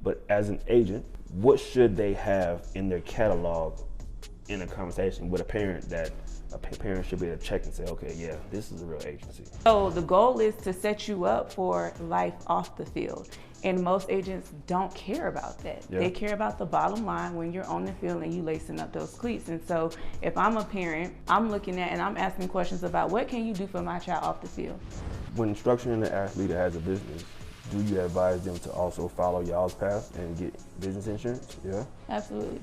But as an agent, what should they have in their catalog in a conversation with a parent that a parent should be able to check and say, okay, yeah, this is a real agency? So the goal is to set you up for life off the field. And most agents don't care about that. Yeah. They care about the bottom line when you're on the field and you lacing up those cleats. And so if I'm a parent, I'm looking at and I'm asking questions about what can you do for my child off the field? When structuring an athlete that has a business, do you advise them to also follow y'all's path and get business insurance? Yeah? Absolutely.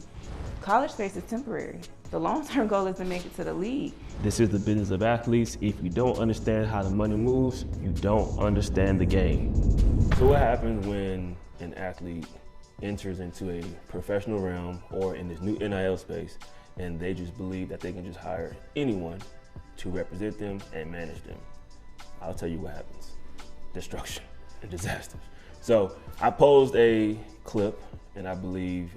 College space is temporary. The long-term goal is to make it to the league. This is the business of athletes. If you don't understand how the money moves, you don't understand the game. So what happens when an athlete enters into a professional realm or in this new NIL space and they just believe that they can just hire anyone to represent them and manage them? I'll tell you what happens. Destruction and disasters. So I posed a clip, and I believe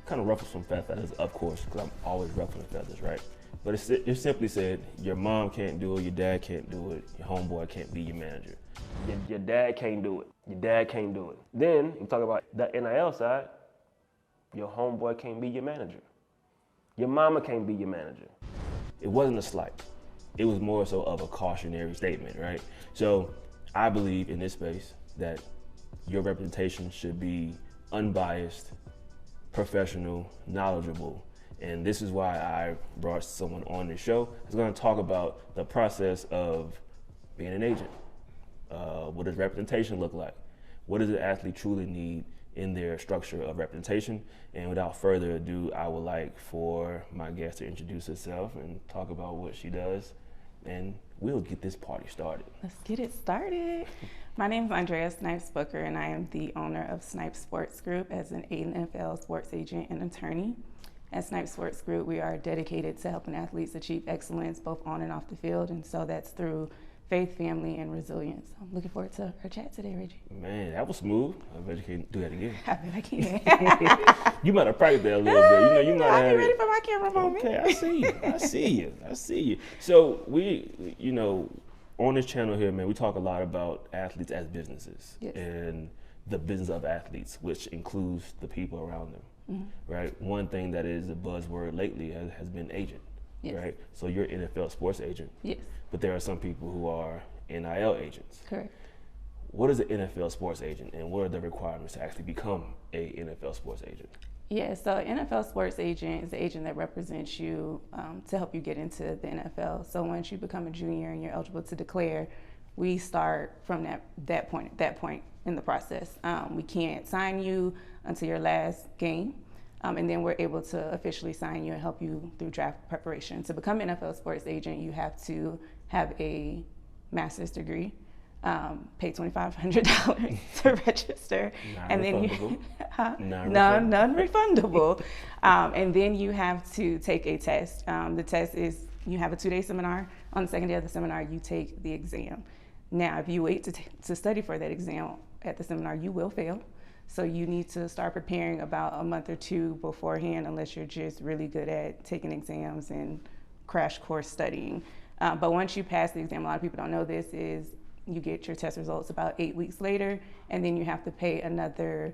kind of ruffled some feathers, of course, because I'm always ruffling feathers, right? But it simply said, your mom can't do it, your dad can't do it, your homeboy can't be your manager. Your dad can't do it. Your dad can't do it. Then you talk about the NIL side, your homeboy can't be your manager. Your mama can't be your manager. It wasn't a slight. It was more so of a cautionary statement, right? So I believe in this space that your representation should be unbiased, professional, knowledgeable. And this is why I brought someone on this show who's going to talk about the process of being an agent. What does representation look like? What does an athlete truly need in their structure of representation? And without further ado, I would like for my guest to introduce herself and talk about what she does, and we'll get this party started. Let's get it started. My name is Snipes-Booker, and I am the owner of Snipes Sports Group as an NFL sports agent and attorney. At Snipes Sports Group, we are dedicated to helping athletes achieve excellence both on and off the field, and so that's through faith, family, and resilience. I'm looking forward to our chat today, Reggie. Man, that was smooth. I bet you can do that again. I bet I can. You might have practiced that a little bit. You might have. I'm ready for my camera moment. Okay, I see you. I see you. I see you. So we, on this channel here, man, we talk a lot about athletes as businesses. Yes. And the business of athletes, which includes the people around them. Mm-hmm. Right. One thing that is a buzzword lately has been agent. Yes. Right. So you're an NFL sports agent. Yes. But there are some people who are NIL agents. Correct. What is an NFL sports agent, and what are the requirements to actually become a NFL sports agent? Yeah, so an NFL sports agent is the agent that represents you to help you get into the NFL. So once you become a junior and you're eligible to declare, we start from that point in the process. We can't sign you until your last game, and then we're able to officially sign you and help you through draft preparation. To become an NFL sports agent, you have to have a master's degree, pay $2,500 to register, and then non-refundable. And then you have to take a test. The test is, you have a 2-day seminar. On the second day of the seminar, you take the exam. Now, if you wait to study for that exam at the seminar, you will fail. So you need to start preparing about a month or two beforehand, unless you're just really good at taking exams and crash course studying. But once you pass the exam, a lot of people don't know this, is you get your test results about 8 weeks later, and then you have to pay another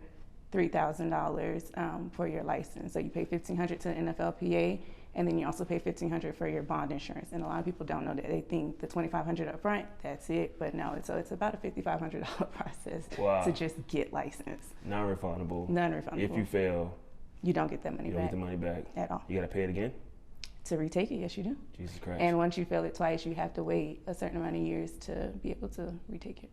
$3,000 for your license. So you pay $1,500 to the NFLPA, and then you also pay $1,500 for your bond insurance. And a lot of people don't know that. They think the $2,500 up front, that's it. But no, it's about a $5,500 process to just get licensed. Non-refundable. Non-refundable. If you fail, you don't get that money you back. don't get the money back at all. You got to pay it again? To retake it, yes, you do. Jesus Christ. And once you fail it twice, you have to wait a certain amount of years to be able to retake it.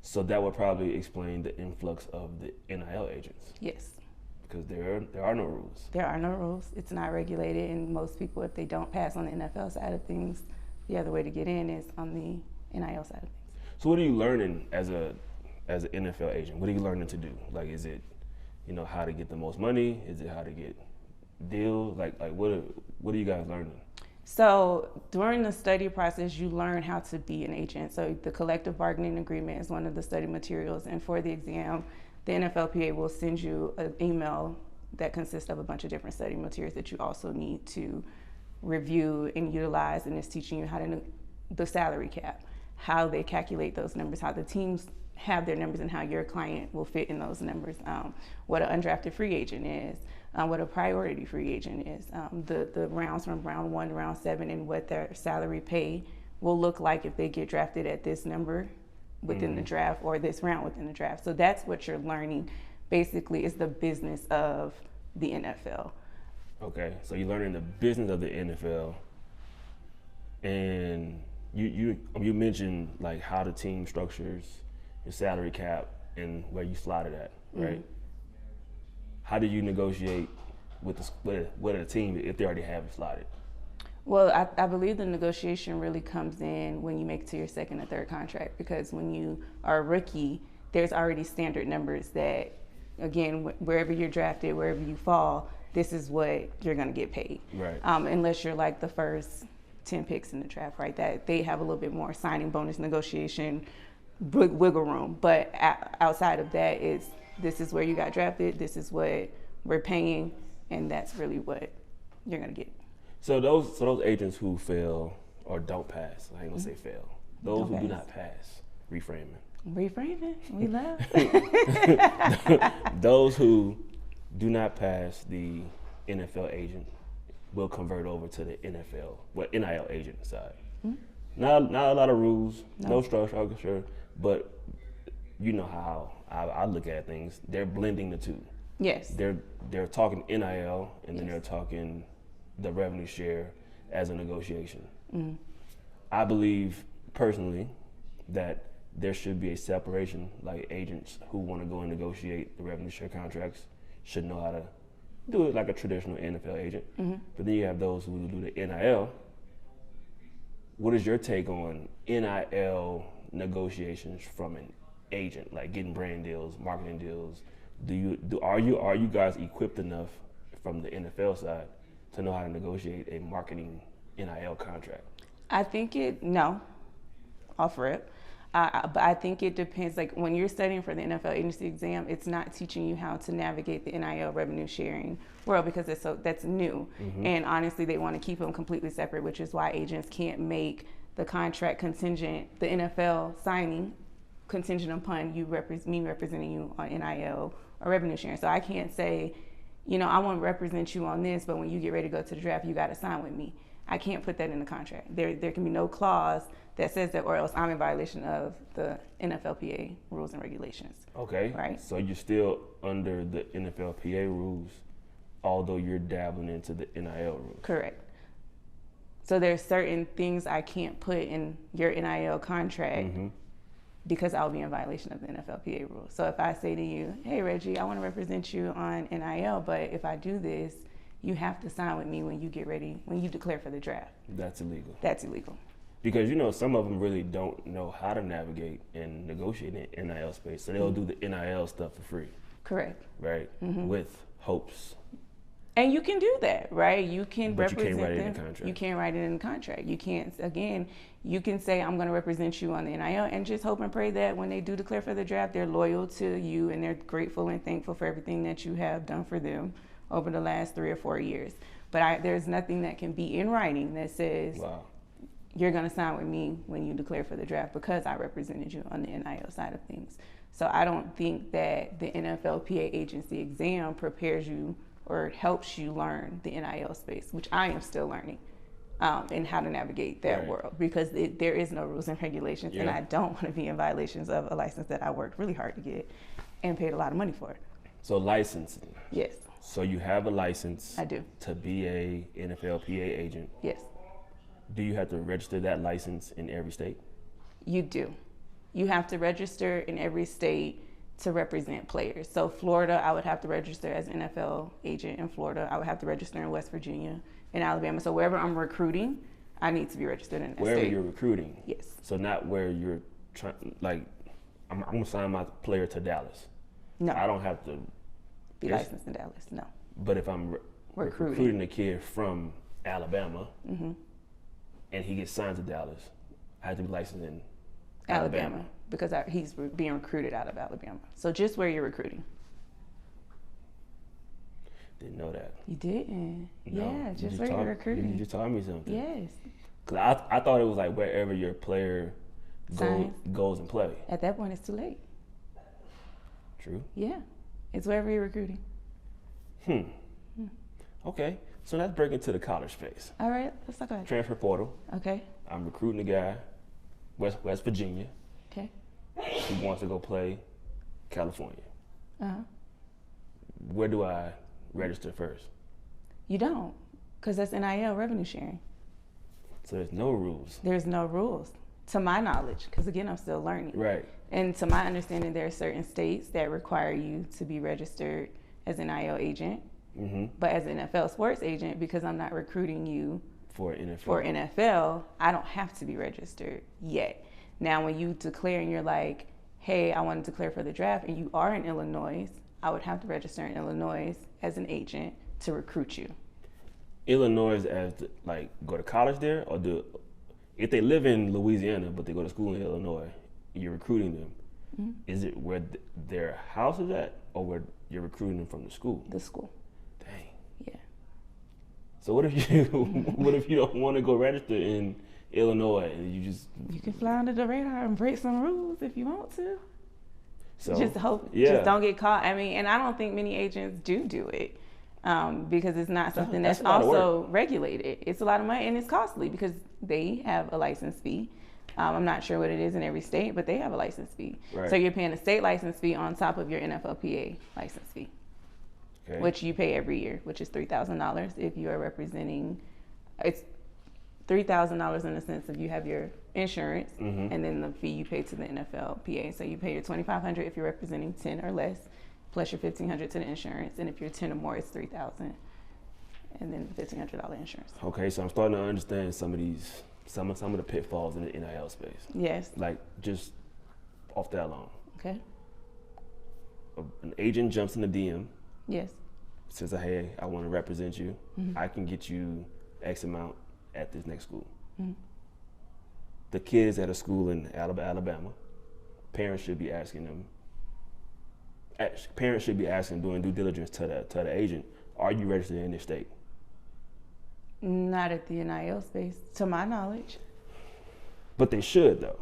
So that would probably explain the influx of the NIL agents. Yes. Because there are no rules. There are no rules. It's not regulated, and most people, if they don't pass on the NFL side of things, the other way to get in is on the NIL side of things. So what are you learning as an NFL agent? What are you learning to do? Like, is it, how to get the most money? Is it how to get deals? Like what are you guys learning? So during the study process, you learn how to be an agent. So the collective bargaining agreement is one of the study materials, and for the exam, the NFLPA will send you an email that consists of a bunch of different study materials that you also need to review and utilize, and it's teaching you how to the salary cap, how they calculate those numbers, how the teams have their numbers and how your client will fit in those numbers. What an undrafted free agent is, what a priority free agent is, the rounds from round 1 to round 7, and what their salary pay will look like if they get drafted at this number within the draft or this round within the draft. So that's what you're learning. Basically, is the business of the NFL. Okay, so you're learning the business of the NFL, and you mentioned like how the team structures your salary cap and where you slot it at, right? How do you negotiate with a team if they already have it slotted? Well, I believe the negotiation really comes in when you make it to your second or third contract, because when you are a rookie, there's already standard numbers that, again, wherever you're drafted, wherever you fall, this is what you're going to get paid. Right. Unless you're like the first 10 picks in the draft, right? That they have a little bit more signing bonus negotiation wiggle room. But outside of that, this is where you got drafted, this is what we're paying, and that's really what you're going to get. So those agents who fail or don't pass, I ain't gonna say fail. Those who do not pass, reframing. Reframing, we love. Those who do not pass the NFL agent will convert over to the NIL agent side. Not a lot of rules, no structure, but you know how I look at things. They're blending the two. Yes. They're talking NIL, and then they're talking the revenue share as a negotiation. I believe personally that there should be a separation, like agents who want to go and negotiate the revenue share contracts should know how to do it like a traditional NFL agent. But then you have those who do the NIL. What is your take on NIL negotiations from an agent, like getting brand deals, marketing deals? Are you guys equipped enough from the NFL side to know how to negotiate a marketing NIL contract? I think no, off rip. But I think it depends. Like when you're studying for the NFL agency exam, it's not teaching you how to navigate the NIL revenue sharing world, because that's new. And honestly, they want to keep them completely separate, which is why agents can't make the contract contingent, the NFL signing contingent upon me representing you on NIL or revenue sharing. So I can't say, I want to represent you on this, but when you get ready to go to the draft, you got to sign with me. I can't put that in the contract. There can be no clause that says that, or else I'm in violation of the NFLPA rules and regulations. Okay. Right. So you're still under the NFLPA rules, although you're dabbling into the NIL rules. Correct. So there's certain things I can't put in your NIL contract because I'll be in violation of the NFLPA rules. So if I say to you, hey, Reggie, I want to represent you on NIL, but if I do this, you have to sign with me when you get ready, when you declare for the draft. That's illegal. That's illegal. Because, some of them really don't know how to navigate and negotiate in NIL space. So they'll do the NIL stuff for free. Correct. Right? With hopes. And you can do that, right? You can represent them. You can't write it in the contract. You can't write it in the contract. You can't, again, you can say, I'm going to represent you on the NIL, and just hope and pray that when they do declare for the draft, they're loyal to you and they're grateful and thankful for everything that you have done for them over the last 3 or 4 years. But there's nothing that can be in writing that says, wow, you're going to sign with me when you declare for the draft because I represented you on the NIL side of things. So I don't think that the NFLPA agency exam prepares you or helps you learn the NIL space, which I am still learning, and how to navigate that world, because there is no rules and regulations, and I don't want to be in violations of a license that I worked really hard to get and paid a lot of money for. So licensing. Yes. So you have a license. I do. To be a NFLPA agent. Yes. Do you have to register that license in every state? You do. You have to register in every state to represent players. So Florida, I would have to register as an NFL agent in Florida. I would have to register in West Virginia, in Alabama. So wherever I'm recruiting, I need to be registered in that wherever state. You're recruiting? Yes. So not where you're trying, like, I'm going to sign my player to Dallas. No. I don't have to be licensed in Dallas, no. But if I'm recruiting a kid from Alabama, and he gets signed to Dallas, I have to be licensed in Alabama. Because he's being recruited out of Alabama. So just where you're recruiting. Didn't know that. You didn't? No. Yeah, just where you're recruiting. You just taught me something. Yes. Because I thought it was like wherever your player goes and play. At that point, it's too late. True. Yeah, it's wherever you're recruiting. Okay, so let's break into the college space. All right, let's talk about it. Transfer portal. Okay. I'm recruiting a guy, West Virginia. Okay. Who wants to go play California. Uh-huh. Where do I register first? You don't, because that's NIL, revenue sharing. So there's no rules. There's no rules, to my knowledge, because again, I'm still learning. Right. And to my understanding, there are certain states that require you to be registered as an NIL agent. Mm-hmm. But as an NFL sports agent, because I'm not recruiting you For NFL, I don't have to be registered yet. Now, when you declare and you're like, hey, I want to declare for the draft, and you are in Illinois, I would have to register in Illinois as an agent to recruit you. Illinois go to college there, or if they live in Louisiana but they go to school in Illinois, you're recruiting them. Mm-hmm. Is it where their house is at, or where you're recruiting them from the school? The school. Dang. Yeah. So what if you don't want to go register in Illinois and you can fly under the radar and break some rules if you want to. So just hope, yeah. Just don't get caught. I mean, and I don't think many agents do it because it's not something that's also regulated. It's a lot of money and it's costly because they have a license fee. I'm not sure what it is in every state, but they have a license fee. Right. So you're paying a state license fee on top of your NFLPA license fee, okay, which you pay every year, which is $3,000 if you are representing. It's $3,000 in the sense of you have your insurance, mm-hmm, and then the fee you pay to the NFLPA. So you pay your $2,500 if you're representing 10 or less, plus your $1,500 to the insurance, and if you're 10 or more, it's $3,000, and then the $1,500 insurance. Okay, so I'm starting to understand some of the pitfalls in the NIL space. Yes. Like just off that alone. Okay. An agent jumps in the DM. Yes. Says, hey, I want to represent you. Mm-hmm. I can get you X amount at this next school. Mm-hmm. The kid is at a school in Alabama. Parents should be asking them. Parents should be asking, doing due diligence to the agent, are you registered in this state? Not at the NIL space, to my knowledge. But they should, though.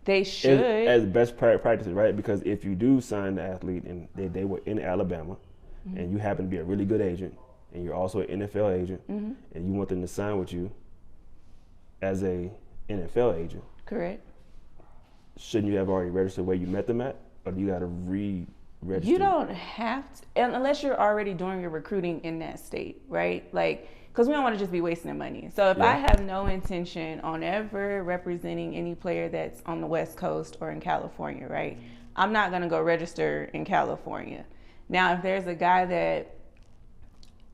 They should. As best practices, right? Because if you do sign the athlete and they were in Alabama, mm-hmm, and you happen to be a really good agent, and you're also an NFL agent, mm-hmm, and you want them to sign with you as a NFL agent. Correct. Shouldn't you have already registered where you met them at? Or do you got to re-register? You don't have to, unless you're already doing your recruiting in that state, right? Like, because we don't want to just be wasting money. So if I have no intention on ever representing any player that's on the West Coast or in California, right? I'm not going to go register in California. Now, if there's a guy that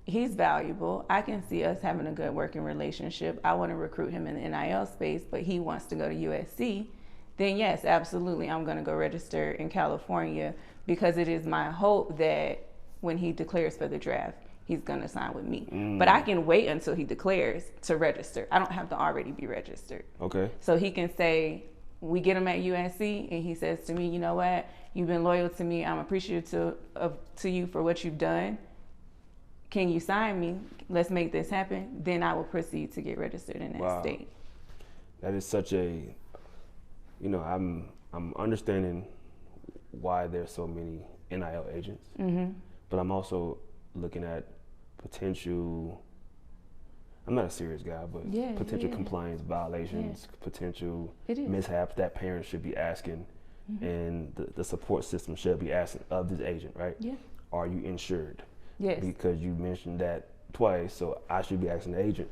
he's valuable, I can see us having a good working relationship, I want to recruit him in the NIL space, but he wants to go to USC, then yes, absolutely, I'm going to go register in California because it is my hope that when he declares for the draft, he's going to sign with me. But I can wait until he declares to register. I don't have to already be registered. Okay. So he can say, we get him at USC, and he says to me, you know what, you've been loyal to me, I'm appreciative to you for what you've done. Can you sign me? Let's make this happen. Then I will proceed to get registered in that state. That is such a, I'm understanding why there's so many NIL agents, mm-hmm, but I'm also looking at potential, I'm not a serious guy, but potential compliance violations, potential mishaps that parents should be asking, mm-hmm, and the support system should be asking of this agent, right? Yeah. Are you insured? Yes. Because you mentioned that twice, so I should be asking the agent,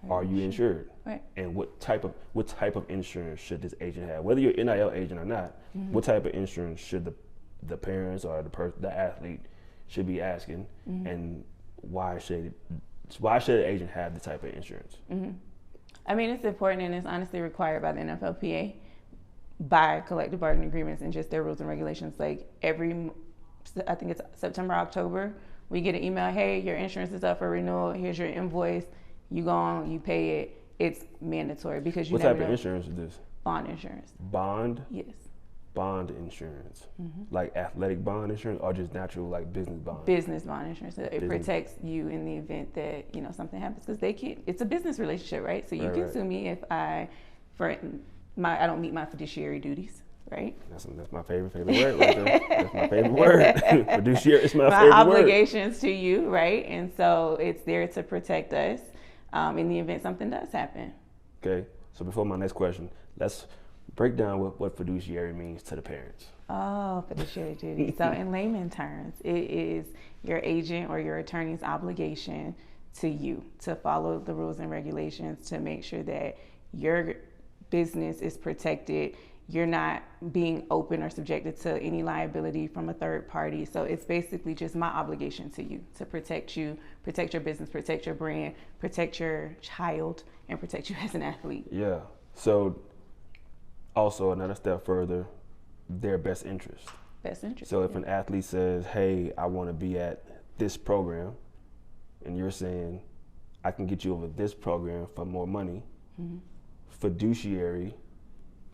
are you insured? Right. And what type of insurance should this agent have? Whether you're an NIL agent or not, mm-hmm, what type of insurance should the parents or the athlete should be asking, mm-hmm, and why should the agent have the type of insurance? Mm-hmm. I mean, it's important and it's honestly required by the NFLPA by collective bargaining agreements and just their rules and regulations. Like I think it's September, October, we get an email, hey, your insurance is up for renewal, here's your invoice, you go on, you pay it. It's mandatory because you never know. What type of insurance is this? Bond insurance. Bond? Yes. Bond insurance, mm-hmm, like athletic bond insurance, or just natural like business bond? Business bond insurance. It protects you in the event that something happens because it's a business relationship, right? So you can sue me if I don't meet my fiduciary duties. right? That's my favorite word right there. That's my favorite word. Fiduciary is my favorite obligations to you, right? And so it's there to protect us in the event something does happen. Okay, so before my next question, let's break down what fiduciary means to the parents. Oh, fiduciary duty. So in layman terms, it is your agent or your attorney's obligation to you to follow the rules and regulations to make sure that your business is protected. You're not being open or subjected to any liability from a third party. So it's basically just my obligation to you to protect you, protect your business, protect your brand, protect your child, and protect you as an athlete. Yeah. So also another step further, their best interest. Best interest. So if an athlete says, hey, I want to be at this program, and you're saying, I can get you over this program for more money, fiduciary,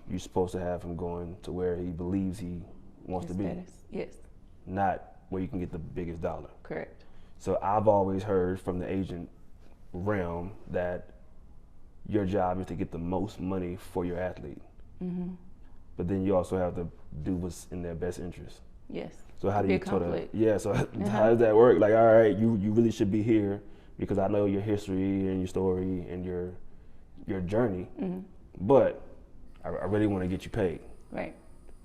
you're supposed to have him going to where he believes he wants to be. Yes. Not where you can get the biggest dollar. Correct. So I've always heard from the agent realm that your job is to get the most money for your athlete. But then you also have to do what's in their best interest. Yes. So how do you sort of? Yeah. So how does that work? Like, all right, you really should be here because I know your history and your story and your journey, but I really want to get you paid. Right.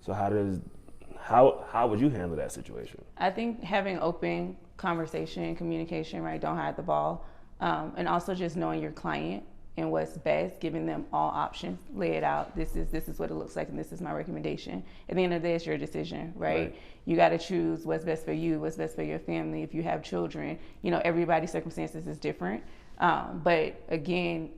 So how would you handle that situation? I think having open conversation and communication, right? Don't hide the ball, and also just knowing your client and what's best, giving them all options, lay it out. This is what it looks like, and this is my recommendation. At the end of the day, it's your decision, right? You got to choose what's best for you, what's best for your family. If you have children, everybody's circumstances is different. But again,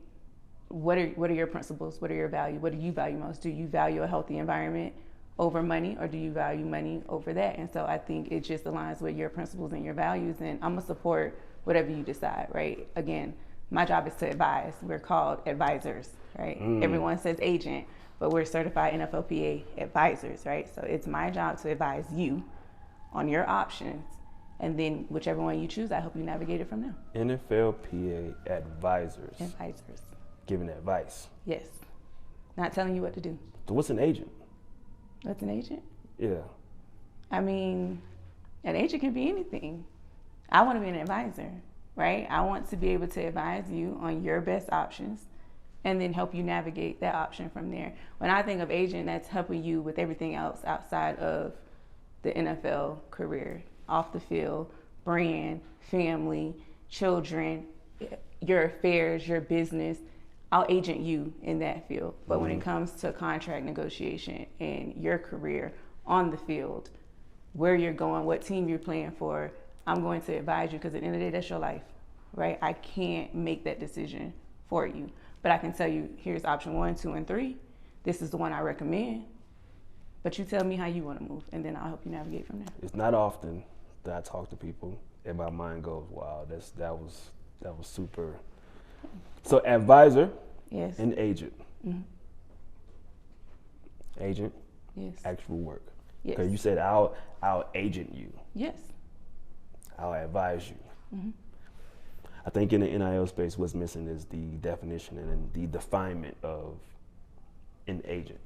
what are your principles? What are your values? What do you value most? Do you value a healthy environment over money, or do you value money over that? And so I think it just aligns with your principles and your values, and I'm gonna support whatever you decide, right? Again, my job is to advise. We're called advisors, right? Everyone says agent, but we're certified NFLPA advisors, right? So it's my job to advise you on your options, and then whichever one you choose, I help you navigate it from there. NFLPA advisors. Advisors. Giving advice. Yes. Not telling you what to do. So what's an agent? What's an agent? Yeah. I mean, an agent can be anything. I want to be an advisor, right? I want to be able to advise you on your best options and then help you navigate that option from there. When I think of agent, that's helping you with everything else outside of the NFL career, off the field, brand, family, children, your affairs, your business. I'll agent you in that field. But when it comes to contract negotiation and your career on the field, where you're going, what team you're playing for, I'm going to advise you because at the end of the day, that's your life, right? I can't make that decision for you. But I can tell you, here's option 1, 2, and 3. This is the one I recommend. But you tell me how you want to move, and then I'll help you navigate from there. It's not often that I talk to people and my mind goes, wow, that was super. So advisor, yes, and agent. Agent, yes, actual work. yes. Because you said I'll agent you. Yes. I'll advise you. I think in the NIL space, what's missing is the definition and the definement of an agent.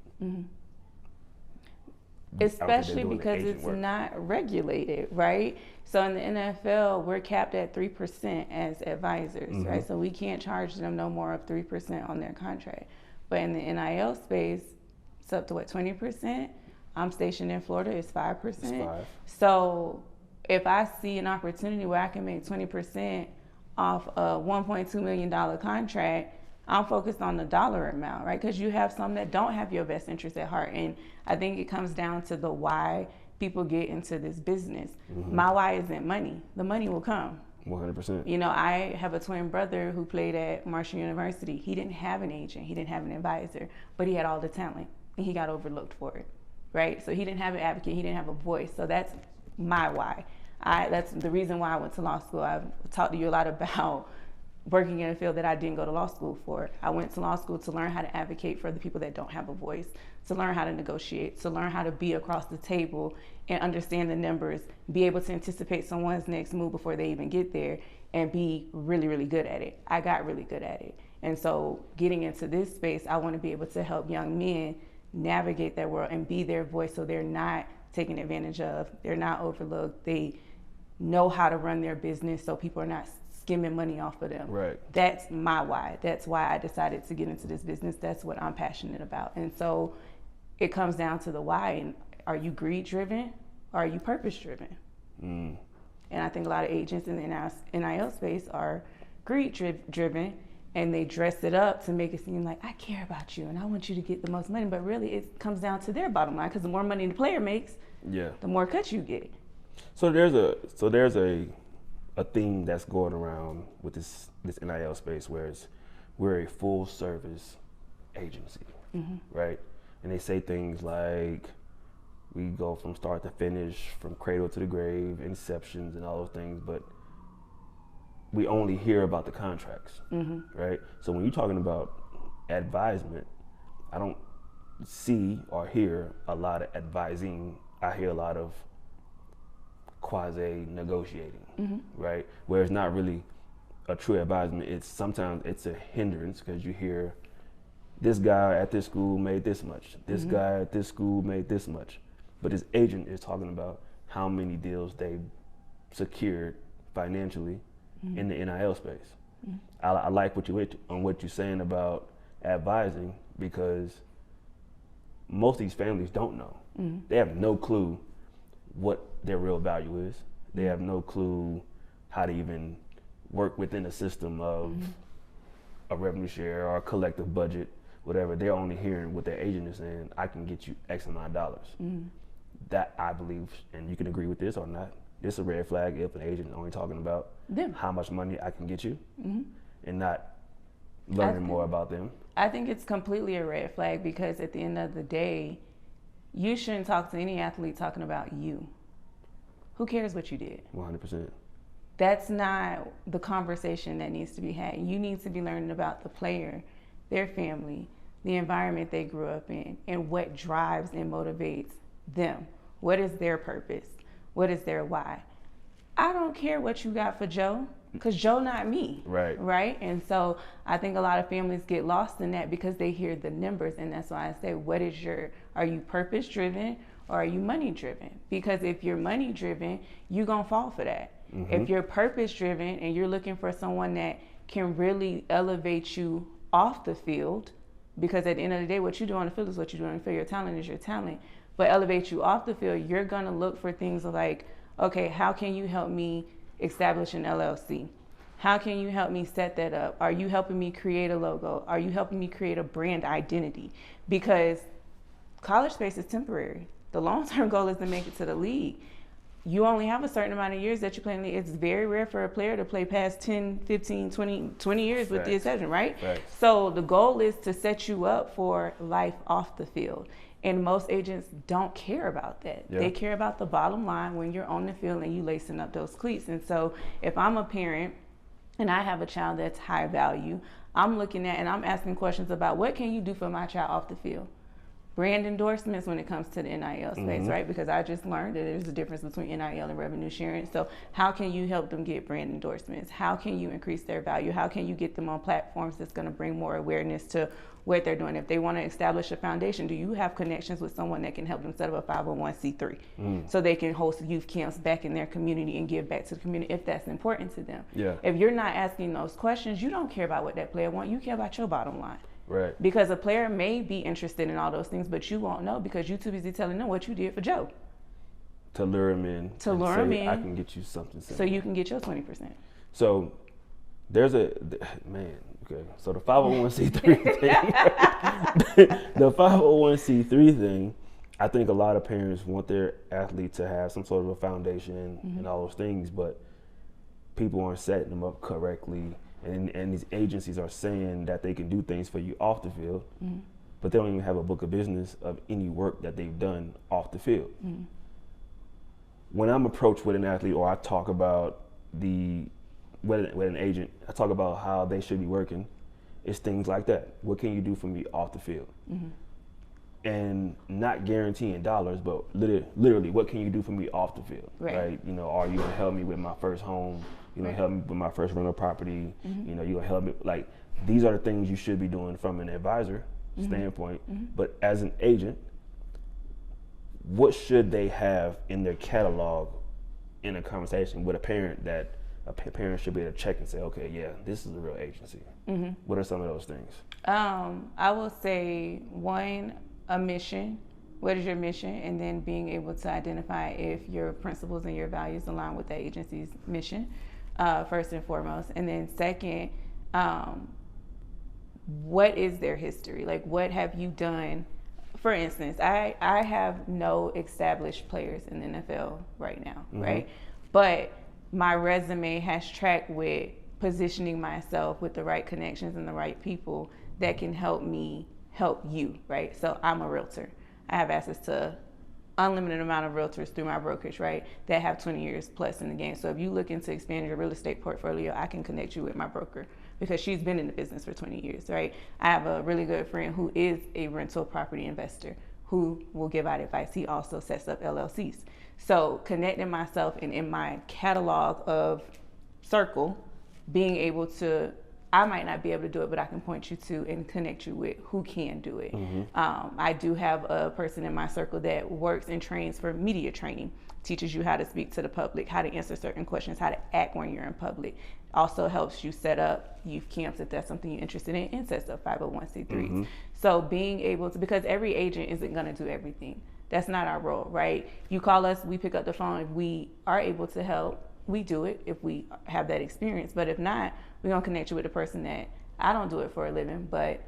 Especially because it's not regulated, right? So in the NFL, we're capped at 3% as advisors, right? So we can't charge them no more of 3% on their contract. But in the NIL space, it's up to 20%. I'm stationed in Florida, it's 5%. It's 5. So if I see an opportunity where I can make 20% off a $1.2 million contract, I'm focused on the dollar amount, right? Because you have some that don't have your best interest at heart. And I think it comes down to the why people get into this business. My why isn't money. The money will come. 100%. I have a twin brother who played at Marshall University. He didn't have an agent. He didn't have an advisor, but he had all the talent and he got overlooked for it, right? So he didn't have an advocate. He didn't have a voice. So that's my why. That's the reason why I went to law school. I've talked to you a lot about working in a field that I didn't go to law school for. I went to law school to learn how to advocate for the people that don't have a voice, to learn how to negotiate, to learn how to be across the table and understand the numbers, be able to anticipate someone's next move before they even get there, and be really, really good at it. I got really good at it. And so getting into this space, I want to be able to help young men navigate that world and be their voice so they're not taken advantage of, they're not overlooked, they know how to run their business so people are not skimming money off of them. Right. That's my why. That's why I decided to get into this business. That's what I'm passionate about. And so it comes down to the why. And are you greed driven or are you purpose driven? And I think a lot of agents in the NIL space are greed driven, and they dress it up to make it seem like I care about you and I want you to get the most money. But really it comes down to their bottom line, because the more money the player makes, the more cuts you get. So there's a theme that's going around with this NIL space, where we're a full service agency, right? And they say things like we go from start to finish, from cradle to the grave, inceptions and all those things, but we only hear about the contracts, right? So when you're talking about advisement, I don't see or hear a lot of advising. I hear a lot of quasi-negotiating, right? Where it's not really a true advisement. Sometimes it's a hindrance, because you hear this guy at this school made this much, this guy at this school made this much, but his agent is talking about how many deals they secured financially in the NIL space. I like what you're saying about advising, because most of these families don't know. They have no clue what their real value is. They have no clue how to even work within a system of a revenue share or a collective budget, whatever. They're only hearing what their agent is saying, I can get you X amount of dollars. That, I believe, and you can agree with this or not, this is a red flag if an agent is only talking about how much money I can get you and not learning more about them. I think it's completely a red flag, because at the end of the day, you shouldn't talk to any athlete talking about you. Who cares what you did? 100%. That's not the conversation that needs to be had. You need to be learning about the player, their family, the environment they grew up in, and what drives and motivates them. What is their purpose? What is their why? I don't care what you got for Joe, because Joe not me. Right? And so I think a lot of families get lost in that because they hear the numbers, and that's why I say, are you purpose driven or are you money driven? Because if you're money driven, you're gonna fall for that. If you're purpose driven and you're looking for someone that can really elevate you off the field, because at the end of the day, what you do on the field is what you do on the field. Your talent is your talent. But elevate you off the field, you're gonna look for things like, okay, how can you help me establish an LLC? How can you help me set that up? Are you helping me create a logo? Are you helping me create a brand identity? Because college space is temporary. The long-term goal is to make it to the league. You only have a certain amount of years that you play in the league. It's very rare for a player to play past 10, 15, 20 years with the exception, right? So the goal is to set you up for life off the field. And most agents don't care about that. They care about the bottom line when you're on the field and you lacing up those cleats. And so if I'm a parent and I have a child that's high value, I'm looking at and I'm asking questions about what can you do for my child off the field? Brand endorsements when it comes to the NIL space, right? Because I just learned that there's a difference between NIL and revenue sharing. So how can you help them get brand endorsements? How can you increase their value? How can you get them on platforms that's going to bring more awareness to what they're doing? If they want to establish a foundation, do you have connections with someone that can help them set up a 501c3 so they can host youth camps back in their community and give back to the community if that's important to them? If you're not asking those questions, you don't care about what that player wants. You care about your bottom line. Because a player may be interested in all those things, but you won't know because you're too busy telling them what you did for Joe. To lure him in. To lure him in. I can get you something similar. So you can get your 20%. So there's so the 501c3 thing, the 501c3 thing, I think a lot of parents want their athlete to have some sort of a foundation and all those things, but people aren't setting them up correctly. And these agencies are saying that they can do things for you off the field, but they don't even have a book of business of any work that they've done off the field. When I'm approached with an athlete or I talk about with an agent, I talk about how they should be working, it's things like that. What can you do for me off the field? And not guaranteeing dollars, but literally, what can you do for me off the field? Right? You know, are you gonna help me with my first home? You know, help me with my first rental property. You know, you gonna help me. Like, these are the things you should be doing from an advisor. standpoint, but as an agent, what should they have in their catalog in a conversation with a parent that a parent should be able to check and say, okay, yeah, this is a real agency? What are some of those things? I will say, one, a mission. What is your mission? And then being able to identify if your principles and your values align with that agency's mission, first and foremost. And then second, what is their history? Like, what have you done? For instance, I have no established players in the NFL right now, right? But my resume has tracked with positioning myself with the right connections and the right people that can help me help you, right? So I'm a realtor. I have access to unlimited amount of realtors through my brokerage, right, that have 20 years plus in the game. So if you looking to expand your real estate portfolio, I can connect you with my broker because she's been in the business for 20 years, right? I have a really good friend who is a rental property investor who will give out advice. He also sets up LLCs. So connecting myself and in my catalog of circle, being able to, I might not be able to do it, but I can point you to and connect you with who can do it. I do have a person in my circle that works and trains for media training, teaches you how to speak to the public, how to answer certain questions, how to act when you're in public. Also helps you set up youth camps if that's something you're interested in, and sets up 501c3s. So being able to, because every agent isn't going to do everything. That's not our role, right? You call us, we pick up the phone. If we are able to help, we do it if we have that experience. But if not, we're going to connect you with a person that, I don't do it for a living, but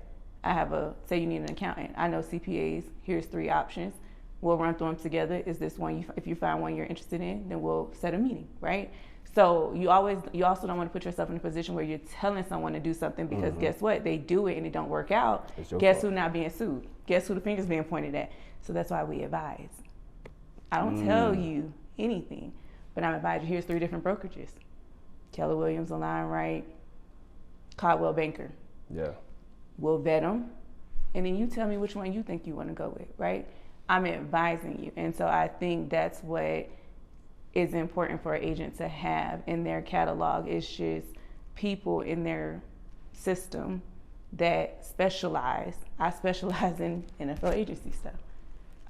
I have say you need an accountant. I know CPAs, here's 3 options. We'll run through them together. Is this one, if you find one you're interested in, then we'll set a meeting, right? So you also don't want to put yourself in a position where you're telling someone to do something because guess what? They do it and it don't work out. Guess who not being sued? Guess who the finger's being pointed at? So that's why we advise. I don't tell you anything, but I'm advising, here's 3 different brokerages. Keller Williams, Align Right, Caldwell Banker. Yeah. We'll vet them, and then you tell me which one you think you want to go with, right? I'm advising you. And so I think that's what is important for an agent to have in their catalog. Is just people in their system that specialize. I specialize in NFL agency stuff.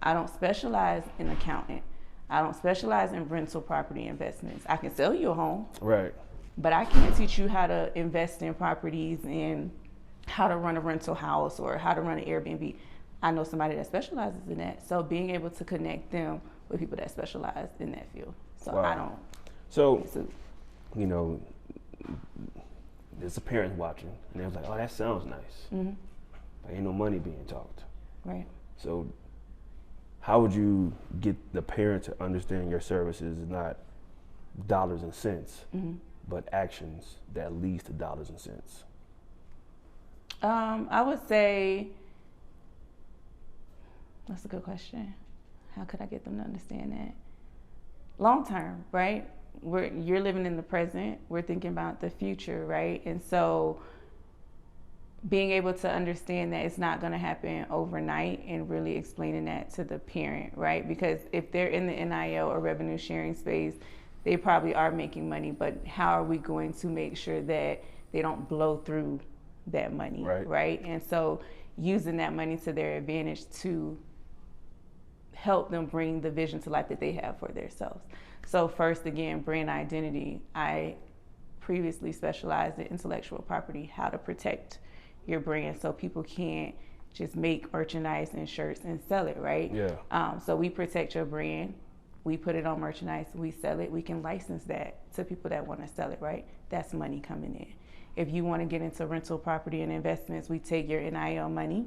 I don't specialize in accounting. I don't specialize in rental property investments. I can sell you a home. Right. But I can't teach you how to invest in properties and how to run a rental house or how to run an Airbnb. I know somebody that specializes in that. So being able to connect them with people that specialize in that field. So wow. I don't. So, you know, there's a parent watching and they was like, oh, that sounds nice. But ain't no money being talked. Right. So how would you get the parent to understand your services is not dollars and cents, but actions that leads to dollars and cents? I would say, that's a good question. How could I get them to understand that? Long term, right? You're living in the present. We're thinking about the future, right? And so being able to understand that it's not going to happen overnight and really explaining that to the parent, right? Because if they're in the NIL or revenue sharing space, they probably are making money, but how are we going to make sure that they don't blow through that money, right? And so using that money to their advantage to help them bring the vision to life that they have for themselves. So first, again, brand identity. I previously specialized in intellectual property, how to protect your brand so people can't just make merchandise and shirts and sell it, right? Yeah. So we protect your brand. We put it on merchandise, we sell it, we can license that to people that want to sell it, right? That's money coming in. If you want to get into rental property and investments, we take your NIL money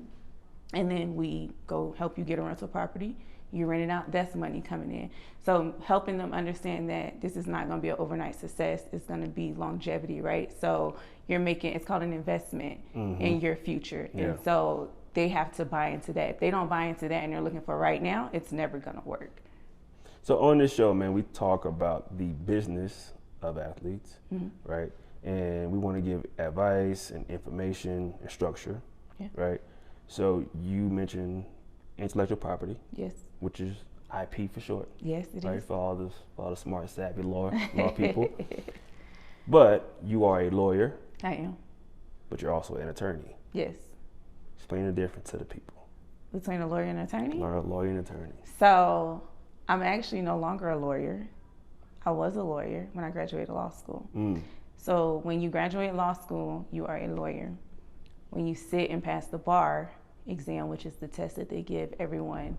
and then we go help you get a rental property. You rent it out, that's money coming in. So helping them understand that this is not going to be an overnight success, it's going to be longevity, right? So you're making, it's called an investment in your future. Yeah. And so they have to buy into that. If they don't buy into that and they're looking for right now, it's never going to work. So on this show, man, we talk about the business of athletes, right? And we want to give advice and information and structure, right? So you mentioned intellectual property, yes, which is IP for short. Yes, it right? is. For all the smart, savvy law people. But you are a lawyer. I am. But you're also an attorney. Yes. Explain the difference to the people. Between a lawyer and an attorney? Or a lawyer and attorney. So I'm actually no longer a lawyer. I was a lawyer when I graduated law school. So when you graduate law school, you are a lawyer. When you sit and pass the bar exam, which is the test that they give everyone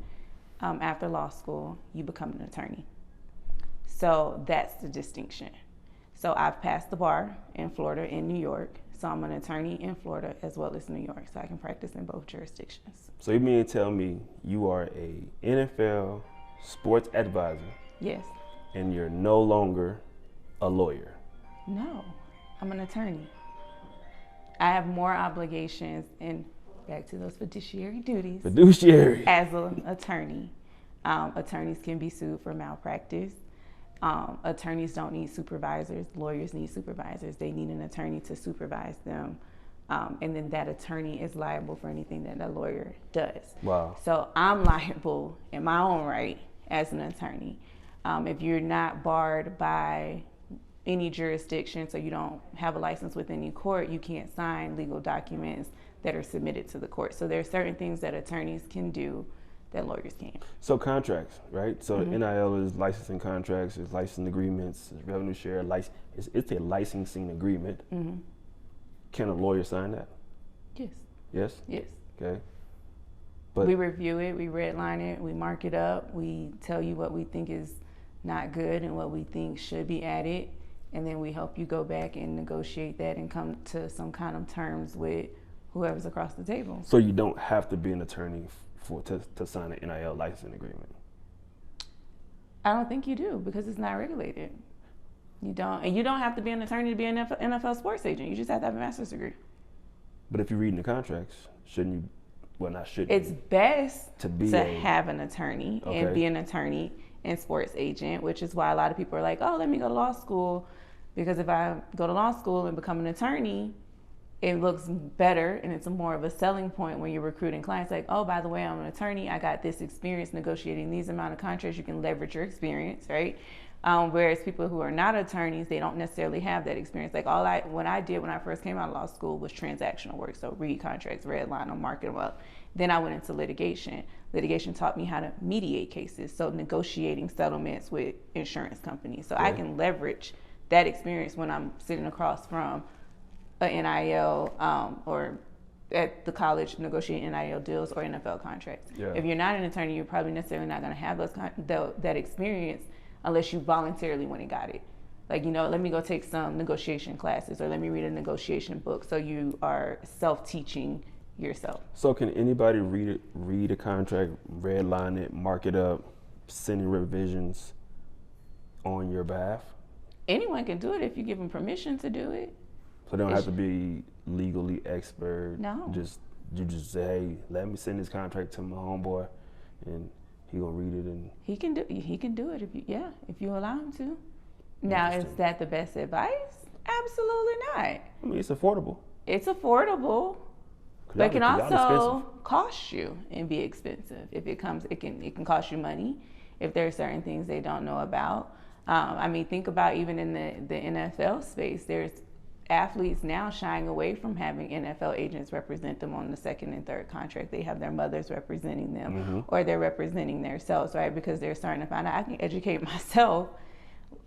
after law school, you become an attorney. So that's the distinction. So I've passed the bar in Florida and New York. So I'm an attorney in Florida as well as New York. So I can practice in both jurisdictions. So you mean to tell me you are a NFL sports advisor? Yes. And you're no longer a lawyer? No, I'm an attorney. I have more obligations and back to those fiduciary duties. Fiduciary. As an attorney. Attorneys can be sued for malpractice. Attorneys don't need supervisors. Lawyers need supervisors. They need an attorney to supervise them. And then that attorney is liable for anything that a lawyer does. Wow. So I'm liable in my own right as an attorney. If you're not barred by any jurisdiction, so you don't have a license with any court, you can't sign legal documents that are submitted to the court. So there are certain things that attorneys can do that lawyers can't. So contracts, right? So NIL is licensing contracts, it's licensing agreements, it's revenue share, it's a licensing agreement. Can a lawyer sign that? Yes. Yes? Yes. Okay. But we review it, we redline it, we mark it up, we tell you what we think is not good and what we think should be added, and then we help you go back and negotiate that and come to some kind of terms with whoever's across the table. So you don't have to be an attorney to sign an NIL licensing agreement? I don't think you do, because it's not regulated. You don't, and you don't have to be an attorney to be an NFL sports agent. You just have to have a master's degree. But if you're reading the contracts, shouldn't you? Well, not shouldn't. It's best to have an attorney and be an attorney and sports agent, which is why a lot of people are like, oh, let me go to law school, because if I go to law school and become an attorney, it looks better and it's more of a selling point when you're recruiting clients. Like, oh, by the way, I'm an attorney. I got this experience negotiating these amount of contracts. You can leverage your experience, right? Whereas people who are not attorneys, they don't necessarily have that experience. Like what I did when I first came out of law school was transactional work. So read contracts, redline them, mark them up. Then I went into litigation. Litigation taught me how to mediate cases. So negotiating settlements with insurance companies. So I can leverage that experience when I'm sitting across from a NIL or at the college negotiating NIL deals or NFL contracts. Yeah. If you're not an attorney, you're probably necessarily not going to have that experience unless you voluntarily went and got it. Like, let me go take some negotiation classes or let me read a negotiation book. So you are self-teaching yourself. So can anybody read a contract, redline it, mark it up, send in revisions on your behalf? Anyone can do it if you give them permission to do it. So they don't have to be legally expert. No. You just say, hey, let me send this contract to my homeboy, and he gonna read it and he can do it if you allow him to. Now, is that the best advice? Absolutely not. I mean, it's affordable. It's affordable, but it can also cost you and be expensive. If it can cost you money if there are certain things they don't know about. Think about even in the NFL space, there's athletes now shying away from having NFL agents represent them on the second and third contract. They have their mothers representing them or they're representing themselves, right? Because they're starting to find out I can educate myself,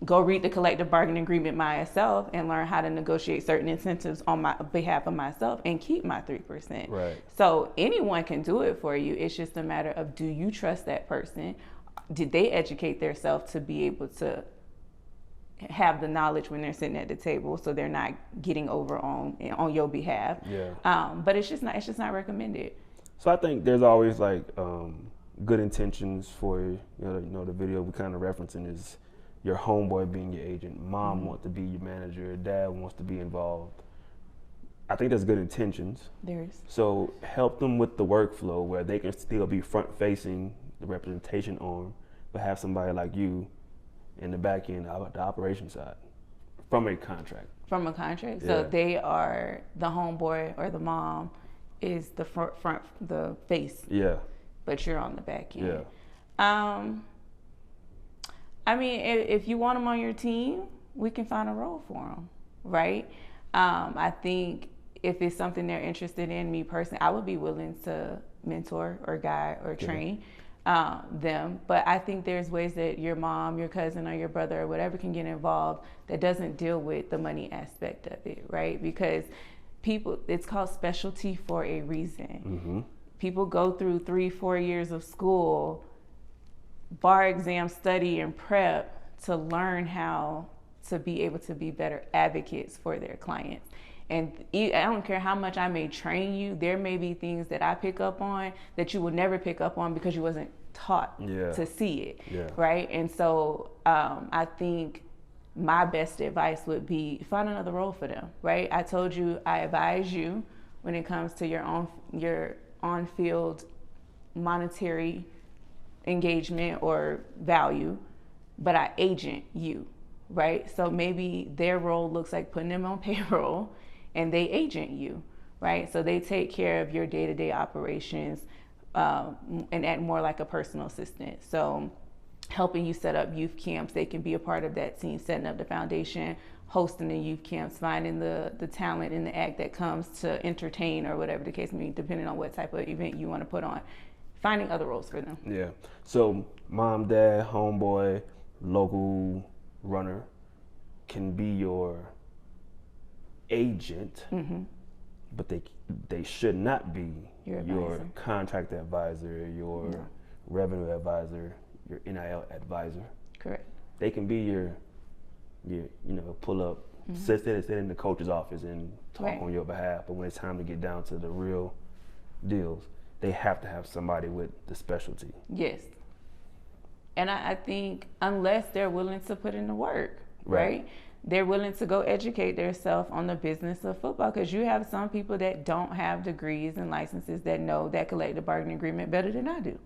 go read the collective bargaining agreement myself and learn how to negotiate certain incentives on my behalf of myself and keep my 3%. Right. So anyone can do it for you. It's just a matter of, do you trust that person? Did they educate themselves to be able to have the knowledge when they're sitting at the table, so they're not getting over on your behalf? Yeah. But it's just not recommended. So I think there's always good intentions for the video we kind of referencing is your homeboy being your agent. Mom wants to be your manager. Dad wants to be involved. I think that's good intentions. There is. So help them with the workflow where they can still be front facing the representation arm, but have somebody like you in the back end, the operation side, from a contract. From a contract. Yeah. So they are, the homeboy or the mom is the front, the face. Yeah. But you're on the back end. Yeah. If you want them on your team, we can find a role for them, right? I think if it's something they're interested in, me personally, I would be willing to mentor or guide or train them. But I think there's ways that your mom, your cousin, or your brother or whatever can get involved that doesn't deal with the money aspect of it, right? Because people, it's called specialty for a reason. People go through 3-4 years of school, bar exam study and prep to learn how to be able to be better advocates for their clients. And I don't care how much I may train you, there may be things that I pick up on that you will never pick up on because you wasn't taught to see it, right? And so I think my best advice would be find another role for them, right? I told you I advise you when it comes to your on-field monetary engagement or value, but I agent you, right? So maybe their role looks like putting them on payroll and they agent you, right? So they take care of your day-to-day operations and act more like a personal assistant. So helping you set up youth camps, they can be a part of that team, setting up the foundation, hosting the youth camps, finding the talent in the act that comes to entertain or whatever the case may be, depending on what type of event you want to put on, finding other roles for them. Yeah. So mom, dad, homeboy, local runner can be your agent, but they should not be your contract advisor, your revenue advisor, your NIL advisor. Correct. They can be your pull up, sit in the coach's office and talk on your behalf. But when it's time to get down to the real deals, they have to have somebody with the specialty. Yes. And I think unless they're willing to put in the work, right? They're willing to go educate themselves on the business of football, because you have some people that don't have degrees and licenses that know that collective bargaining agreement better than I do.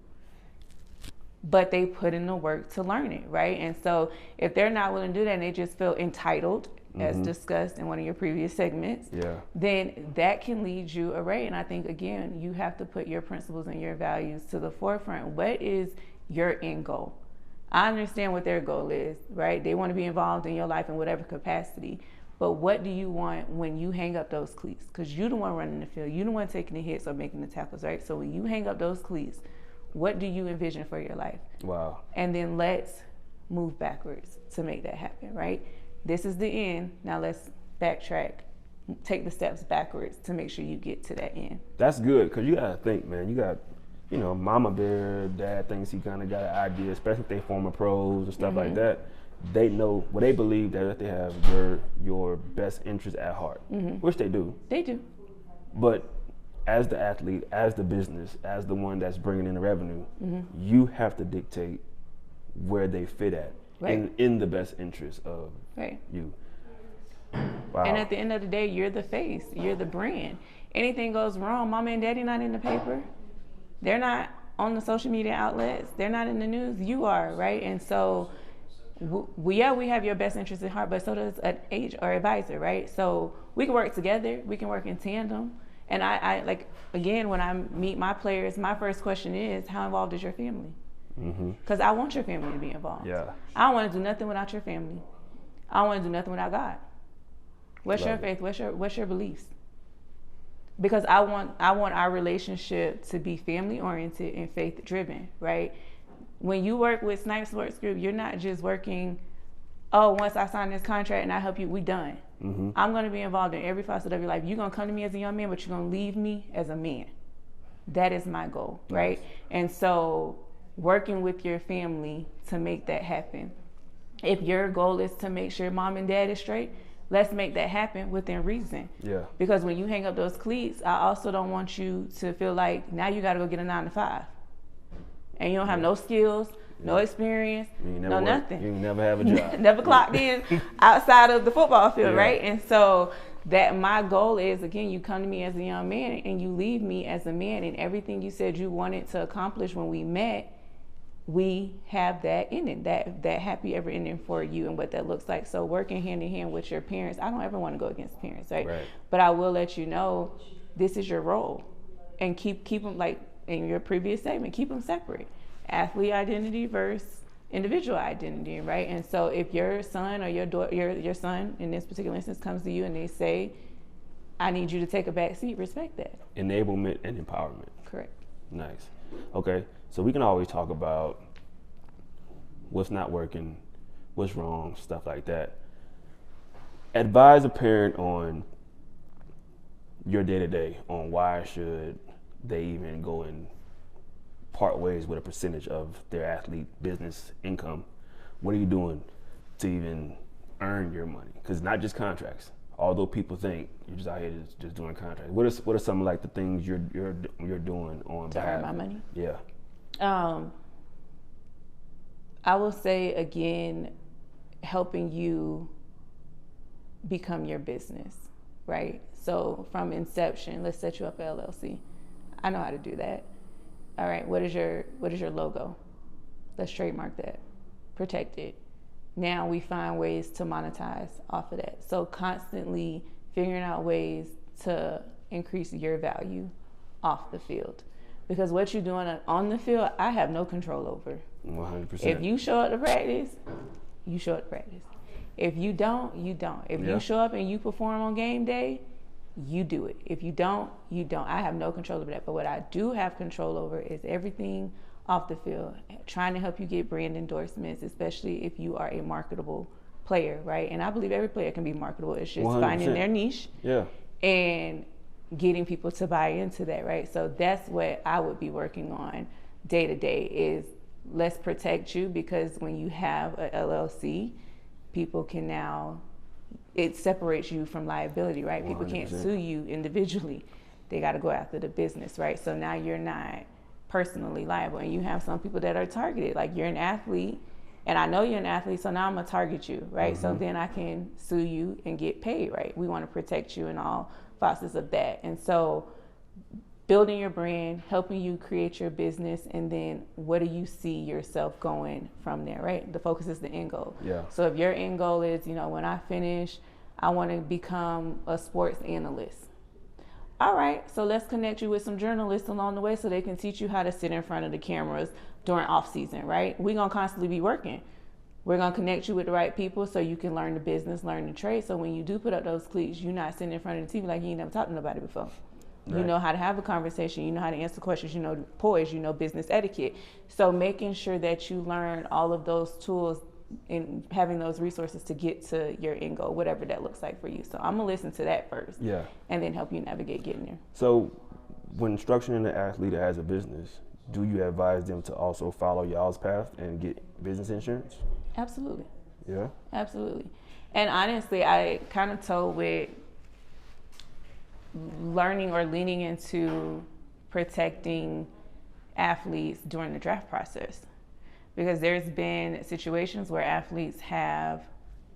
But they put in the work to learn it, right? And so if they're not willing to do that and they just feel entitled, as discussed in one of your previous segments, then that can lead you away. And I think, again, you have to put your principles and your values to the forefront. What is your end goal? I understand what their goal is, right? They want to be involved in your life in whatever capacity. But what do you want when you hang up those cleats? Because you're the one running the field. You're the one taking the hits or making the tackles, right? So when you hang up those cleats, what do you envision for your life? Wow. And then let's move backwards to make that happen, right? This is the end. Now let's backtrack, take the steps backwards to make sure you get to that end. That's good, because you got to think, man. You got, mama bear, dad thinks he kind of got an idea, especially if they former pros and stuff like that. They know, they believe that they have your best interest at heart, which they do. They do. But as the athlete, as the business, as the one that's bringing in the revenue, you have to dictate where they fit at in the best interest of you. Wow. And at the end of the day, you're the face, you're the brand. Anything goes wrong, mama and daddy not in the paper. They're not on the social media outlets. They're not in the news. You are, right? And so, we have your best interest at heart, but so does an agent or advisor, right? So we can work together. We can work in tandem. And I like, again, when I meet my players, my first question is, how involved is your family? Because I want your family to be involved. Yeah. I don't want to do nothing without your family. I don't want to do nothing without God. What's your faith? What's your beliefs? Because I want our relationship to be family oriented and faith driven, right? When you work with Snipes Sports Group, you're not just working, once I sign this contract and I help you, we done. I'm going to be involved in every facet of your life. You're going to come to me as a young man, but you're going to leave me as a man. That is my goal, right? And so working with your family to make that happen. If your goal is to make sure mom and dad is straight, let's make that happen within reason. Yeah. Because when you hang up those cleats, I also don't want you to feel like now you got to go get a 9-to-5. And you don't have no skills, no experience, no nothing. You never have a job. Never clocked in outside of the football field, right? And so that my goal is, again, you come to me as a young man and you leave me as a man, and everything you said you wanted to accomplish when we met, we have that in it, that happy ever ending for you and what that looks like. So working hand in hand with your parents, I don't ever want to go against parents, right? But I will let you know this is your role, and keep them, like in your previous segment, keep them separate. Athlete identity versus individual identity, right? And so if your son or your daughter, your son in this particular instance comes to you and they say, I need you to take a back seat, respect that. Enablement and empowerment. Correct. Nice. Okay, so we can always talk about what's not working, what's wrong, stuff like that. Advise a parent on your day-to-day on why should they even go and part ways with a percentage of their athlete business income. What are you doing to even earn your money? Because not just contracts. Although people think you're just out here just doing contracts. What are some like the things you're doing on to earn my money? Yeah. I will say again, helping you become your business, right? So from inception, let's set you up an LLC. I know how to do that. All right, what is your logo? Let's trademark that, protect it. Now we find ways to monetize off of that. So constantly figuring out ways to increase your value off the field. Because what you're doing on the field, I have no control over. 100%. If you show up to practice, you show up to practice. If you don't, you don't. If you show up and you perform on game day, you do it. If you don't, you don't. I have no control over that. But what I do have control over is everything off the field, trying to help you get brand endorsements, especially if you are a marketable player, right? And I believe every player can be marketable. It's just 100%. Finding their niche and getting people to buy into that, right? So that's what I would be working on day to day is let's protect you, because when you have a LLC, people can now, it separates you from liability, right? 100%. People can't sue you individually. They got to go after the business, right? So now you're not personally liable. And you have some people that are targeted, like you're an athlete and I know you're an athlete, so now I'm gonna target you, right? Mm-hmm. So then I can sue you and get paid, right? We want to protect you in all facets of that. And so building your brand, helping you create your business, and then what do you see yourself going from there, right? The focus is the end goal. Yeah. So if your end goal is, when I finish, I want to become a sports analyst. All right, so let's connect you with some journalists along the way so they can teach you how to sit in front of the cameras during off season, right? We're gonna constantly be working. We're gonna connect you with the right people so you can learn the business, learn the trade. So when you do put up those cleats, you're not sitting in front of the TV like you ain't never talked to nobody before. Right. You know how to have a conversation, you know how to answer questions, you know poise, you know business etiquette. So making sure that you learn all of those tools and having those resources to get to your end goal, whatever that looks like for you. So I'm gonna listen to that first, and then help you navigate getting there. So when structuring the athlete as a business, do you advise them to also follow y'all's path and get business insurance? Absolutely. Yeah? Absolutely. And honestly, I kind of told with learning or leaning into protecting athletes during the draft process. Because there's been situations where athletes have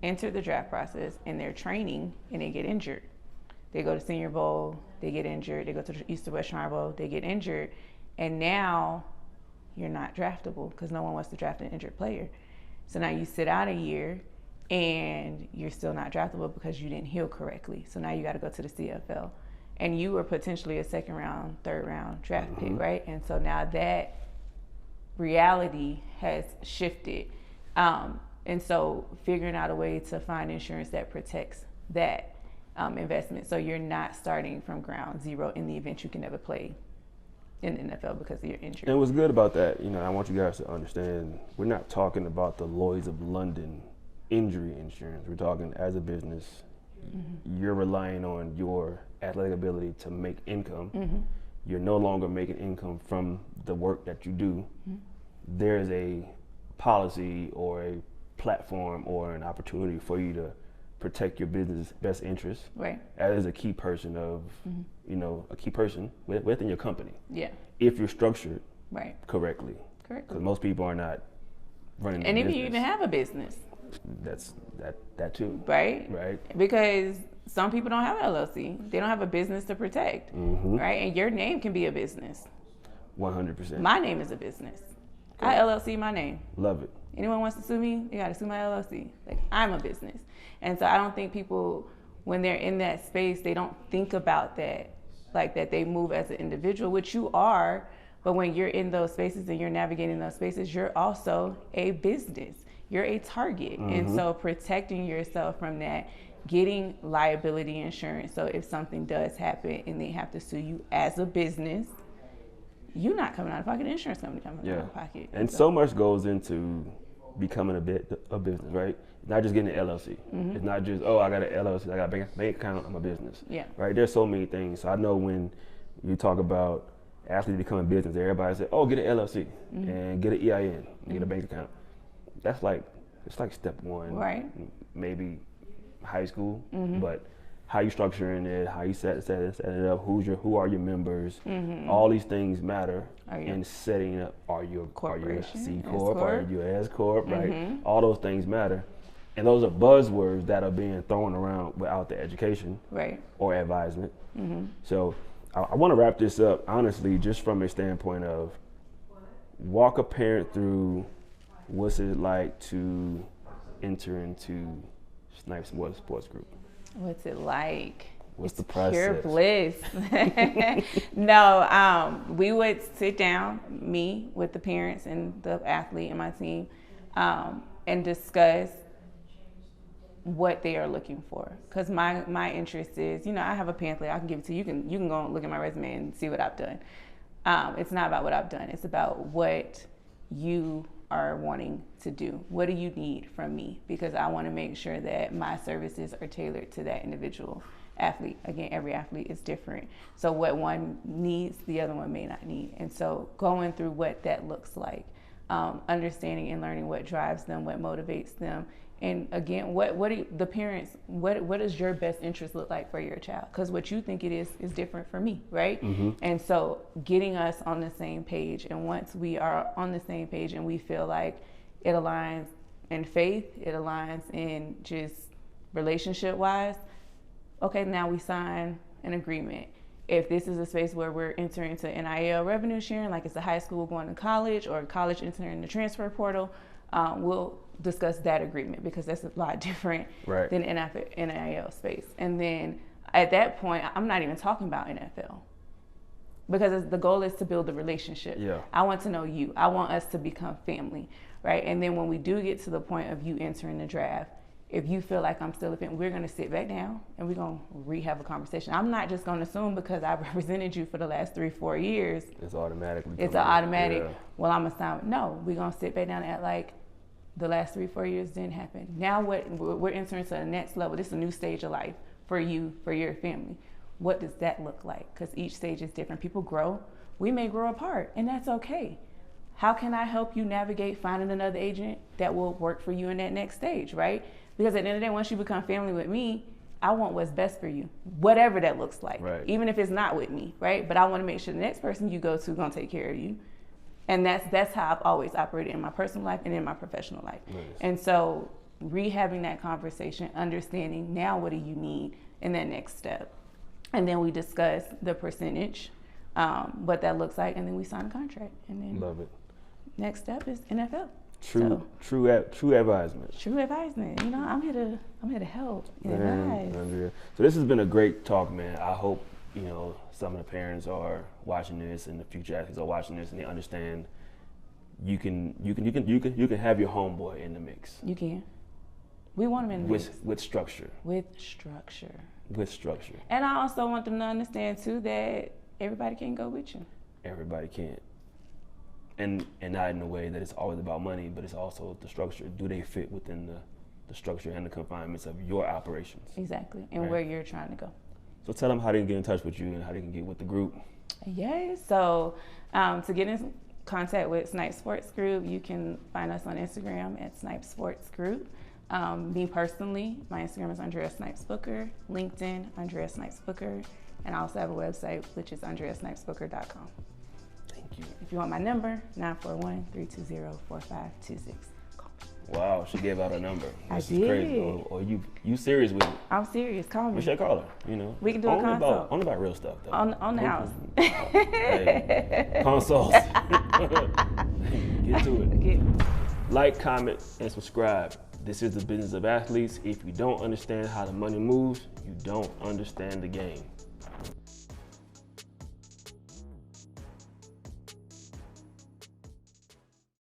entered the draft process and they're training and they get injured. They go to Senior Bowl, they get injured. They go to the East or West Shrine Bowl, they get injured. And now you're not draftable because no one wants to draft an injured player. So now you sit out a year and you're still not draftable because you didn't heal correctly. So now you got to go to the CFL. And you were potentially a second round, third round draft pick, right? And so now that reality has shifted. And so figuring out a way to find insurance that protects that investment. So you're not starting from ground zero in the event you can never play in the NFL because of your injury. And what's good about that, I want you guys to understand, we're not talking about the Lloyds of London injury insurance. We're talking as a business, you're relying on your athletic ability to make income. You're no longer making income from the work that you do. There's a policy or a platform or an opportunity for you to protect your business best interests, right? As a key person of, a key person within your company. Yeah. If you're structured correctly. Correct. Because most people are not running. And if you even have a business, that's that too. Right. Right. Because some people don't have an LLC. They don't have a business to protect. Right. And your name can be a business. 100%. My name is a business. I LLC my name. Love it. Anyone wants to sue me, you got to sue my LLC. Like, I'm a business. And so I don't think people, when they're in that space, they don't think about that, like that they move as an individual, which you are. But when you're in those spaces and you're navigating those spaces, you're also a business. You're a target. And so protecting yourself from that getting liability insurance. So if something does happen and they have to sue you as a business, you're not coming out of pocket. The insurance company coming out of pocket. And so much goes into becoming a business, right? Not just getting an LLC. Mm-hmm. It's not just, oh, I got an LLC, I got a bank account, I'm a business. Yeah. Right? There's so many things. So I know when you talk about athletes becoming business, everybody says, oh, get an LLC and get an EIN and get a bank account. That's like, it's like step one. Right. Maybe high school, but how you structuring it, how you set it up, who are your members, all these things matter in setting up. Are you a C Corp? Are you a S Corp? Right? All those things matter, and those are buzzwords that are being thrown around without the education or advisement. So I want to wrap this up honestly, just from a standpoint of walk a parent through what's it like to enter into Snipes-Booker Sports Group. What's it like? What's the process? Pure bliss. No, we would sit down, me with the parents and the athlete and my team, and discuss what they are looking for. Because my interest is, I have a pamphlet, I can give it to you. You can go and look at my resume and see what I've done. It's not about what I've done. It's about what you are wanting to do. What do you need from me? Because I want to make sure that my services are tailored to that individual athlete. Again, every athlete is different. So what one needs, the other one may not need. And so going through what that looks like, understanding and learning what drives them, what motivates them. And again, what do the parents, what does your best interest look like for your child? Because what you think it is different for me, right? And so getting us on the same page. And once we are on the same page and we feel like it aligns in faith, it aligns in just relationship-wise, okay, now we sign an agreement. If this is a space where we're entering into NIL revenue sharing, like it's a high school going to college or college entering the transfer portal, we'll discuss that agreement because that's a lot different than NIL space. And then at that point, I'm not even talking about NFL because the goal is to build a relationship. I want to know you. I want us to become family, right? And then when we do get to the point of you entering the draft, if you feel like I'm still a fan, we're going to sit back down and we're going to have a conversation. I'm not just going to assume because I represented you for the last 3-4 years. It's automatically. It's an automatic. Well, I'm assigned. No, we're going to sit back down and act like the last 3-4 years didn't happen. Now we're entering to the next level. This is a new stage of life for you, for your family. What does that look like? Because each stage is different. People grow. We may grow apart, and that's okay. How can I help you navigate finding another agent that will work for you in that next stage, right? Because at the end of the day, once you become family with me, I want what's best for you, whatever that looks like, even if it's not with me, right? But I want to make sure the next person you go to is going to take care of you. And that's how I've always operated in my personal life and in my professional life. And so rehabbing that conversation, understanding now what do you need in that next step. And then we discuss the percentage, what that looks like, and then we sign a contract. And then love it. Next step is NFL. True advisement. True advisement. I'm here to help and advise. Andrea. So this has been a great talk, man. I hope some of the parents are watching this, and the future athletes are watching this, and they understand you can have your homeboy in the mix. You can. We want them in the mix. With structure. With structure. With structure. And I also want them to understand too that everybody can't go with you. Everybody can't. And not in a way that it's always about money, but it's also the structure. Do they fit within the structure and the confinements of your operations? Exactly, and where you're trying to go. So tell them how they can get in touch with you and how they can get with the group. Yes, so to get in contact with Snipes Sports Group, you can find us on Instagram at Snipes Sports Group. Me personally, my Instagram is Andrea Snipes-Booker, LinkedIn, Andrea Snipes-Booker, and I also have a website, which is AndreaSnipesBooker.com. Thank you. If you want my number, 941-320-4526. Wow, she gave out her number. This is crazy. Or you serious with it? I'm serious. Call me. We should call her. We can do a consult. Only about real stuff, though. On the house. Hey, consults. Get to it. Like, comment, and subscribe. This is the business of athletes. If you don't understand how the money moves, you don't understand the game.